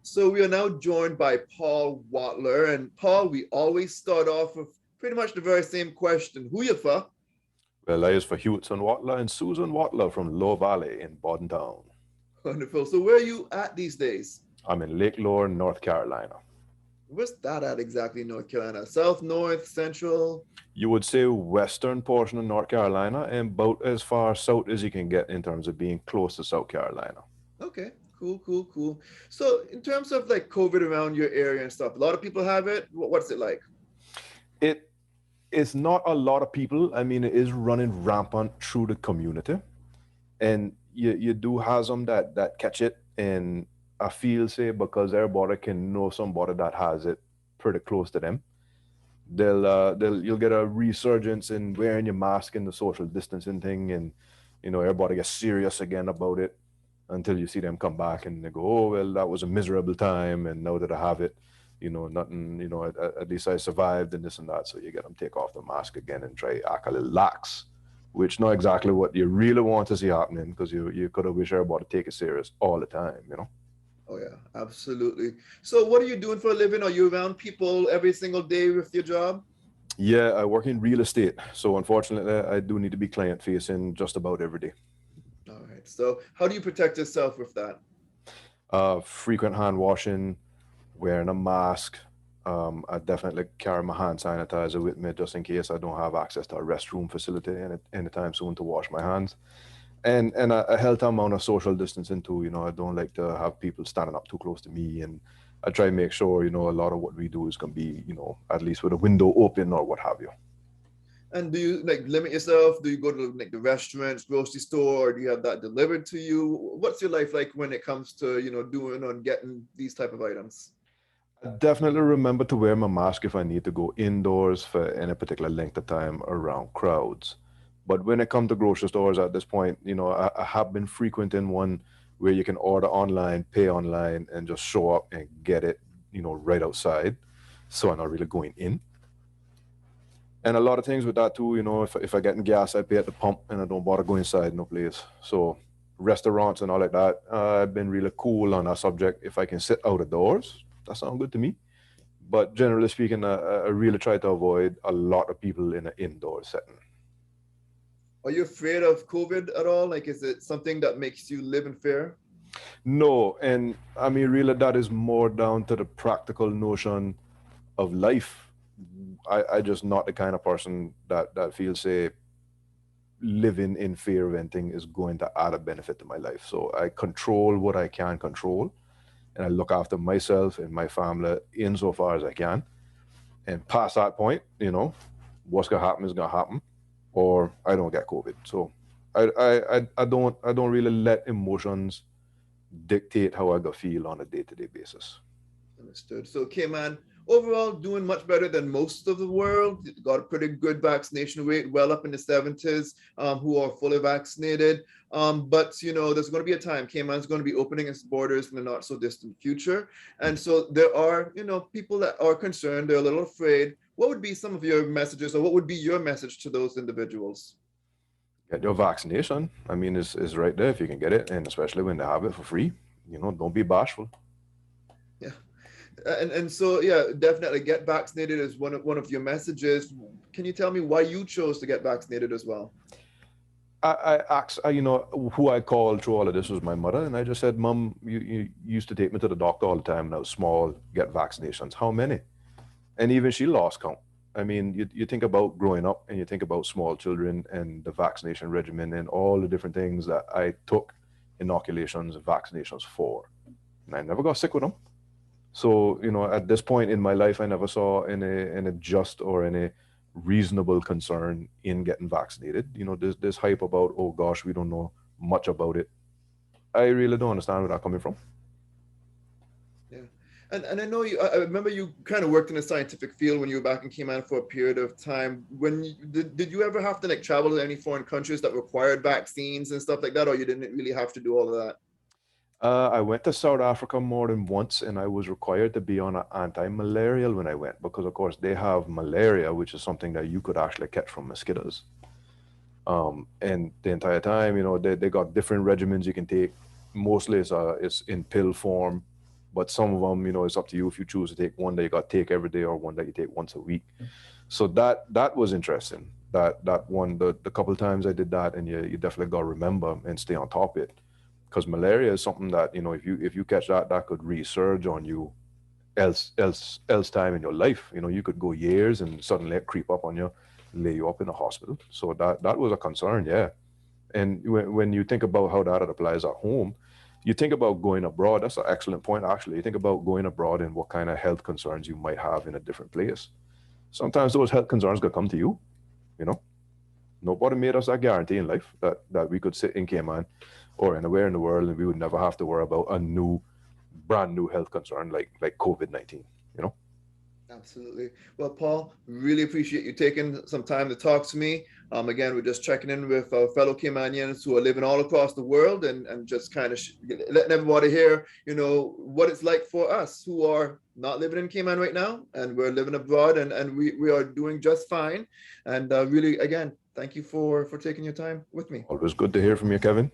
So we are now joined by Paul Watler. And Paul, we always start off with pretty much the very same question. Who you for? Well, I is for Hewitson Watler and Susan Watler from Low Valley in Town. Wonderful. So where are you at these days? I'm in Lake Lore, North Carolina. Where's that at exactly in North Carolina? South, north, central? You would say western portion of North Carolina and about as far south as you can get in terms of being close to South Carolina. Okay, cool, cool, cool. So in terms of like COVID around your area and stuff, a lot of people have it. What's it like? It is not a lot of people. I mean, it is running rampant through the community. And you do have some that catch it. And I feel, say, because everybody can know somebody that has it pretty close to them, they'll you'll get a resurgence in wearing your mask and the social distancing thing, and everybody gets serious again about it until you see them come back and they go, oh well, that was a miserable time, and now that I have it, nothing, at least I survived and this and that. So you get them take off the mask again and try act a little lax, which not exactly what you really want to see happening, because you could have wish everybody take it serious all the time. Oh yeah, absolutely. So what are you doing for a living? Are you around people every single day with your job? Yeah, I work in real estate, so unfortunately I do need to be client facing just about every day. All right. So how do you protect yourself with that? Frequent hand washing, wearing a mask. I definitely carry my hand sanitizer with me just in case I don't have access to a restroom facility anytime soon to wash my hands. And a healthy amount of social distancing too. I don't like to have people standing up too close to me, and I try to make sure a lot of what we do is gonna be at least with a window open or what have you. And do you like limit yourself? Do you go to like the restaurants, grocery store, or do you have that delivered to you? What's your life like when it comes to, doing and getting these type of items? I definitely remember to wear my mask if I need to go indoors for any particular length of time around crowds. But when it comes to grocery stores at this point, I have been frequenting one where you can order online, pay online, and just show up and get it, right outside. So I'm not really going in. And a lot of things with that too, if I get in gas, I pay at the pump and I don't bother going inside no place. So restaurants and all like that, I've been really cool on that subject. If I can sit out of doors, that sounds good to me. But generally speaking, I really try to avoid a lot of people in an indoor setting. Are you afraid of COVID at all? Like, is it something that makes you live in fear? No, and I mean, really, that is more down to the practical notion of life. I just not the kind of person that feels, say, living in fear of anything is going to add a benefit to my life. So I control what I can control, and I look after myself and my family insofar as I can. And past that point, what's gonna happen is gonna happen, or I don't get COVID. So I don't really let emotions dictate how I gonna feel on a day-to-day basis. Understood. So, okay, man, overall doing much better than most of the world. Got a pretty good vaccination rate, well up in the 70s, who are fully vaccinated. But, there's going to be a time Cayman's going to be opening its borders in the not so distant future. And so there are, people that are concerned, they're a little afraid. What would be some of your messages, or what would be your message to those individuals? Get your vaccination. I mean, it's right there if you can get it, and especially when they have it for free. Don't be bashful. Yeah. And so yeah, definitely get vaccinated is one of your messages. Can you tell me why you chose to get vaccinated as well? I asked, who I called through all of this was my mother, and I just said, Mom, you used to take me to the doctor all the time when I was small, get vaccinations. How many? And even she lost count. I mean, you think about growing up and you think about small children and the vaccination regimen and all the different things that I took inoculations and vaccinations for. And I never got sick with them. So, at this point in my life, I never saw any just or any reasonable concern in getting vaccinated. This hype about, oh gosh, we don't know much about it. I really don't understand where that's coming from. Yeah. And I know I remember you kind of worked in a scientific field when you were back in Cayman for a period of time. Did you ever have to like travel to any foreign countries that required vaccines and stuff like that, or you didn't really have to do all of that? I went to South Africa more than once, and I was required to be on an anti-malarial when I went because, of course, they have malaria, which is something that you could actually catch from mosquitoes. And the entire time, they got different regimens you can take. Mostly it's in pill form, But some of them, it's up to you if you choose to take one that you got to take every day or one that you take once a week. So that was interesting. That one, the couple of times I did that, and you definitely got to remember and stay on top of it, because malaria is something that if you catch that could resurge on you else time in your life. You could go years and suddenly it creep up on you, lay you up in the hospital. So that was a concern, yeah. And when you think about how that applies at home, you think about going abroad. That's an excellent point, actually. You think about going abroad and what kind of health concerns you might have in a different place. Sometimes those health concerns could come to you. You know, nobody made us that guarantee in life that we could sit in Cayman or anywhere in the world and we would never have to worry about a brand new health concern like COVID-19. You know. Absolutely. Well, Paul, really appreciate you taking some time to talk to me. Again, we're just checking in with our fellow Caymanians who are living all across the world, and just kind of letting everybody hear, what it's like for us who are not living in Cayman right now, and we're living abroad, and we are doing just fine. And really, again, thank you for taking your time with me. Always good to hear from you, Kevin.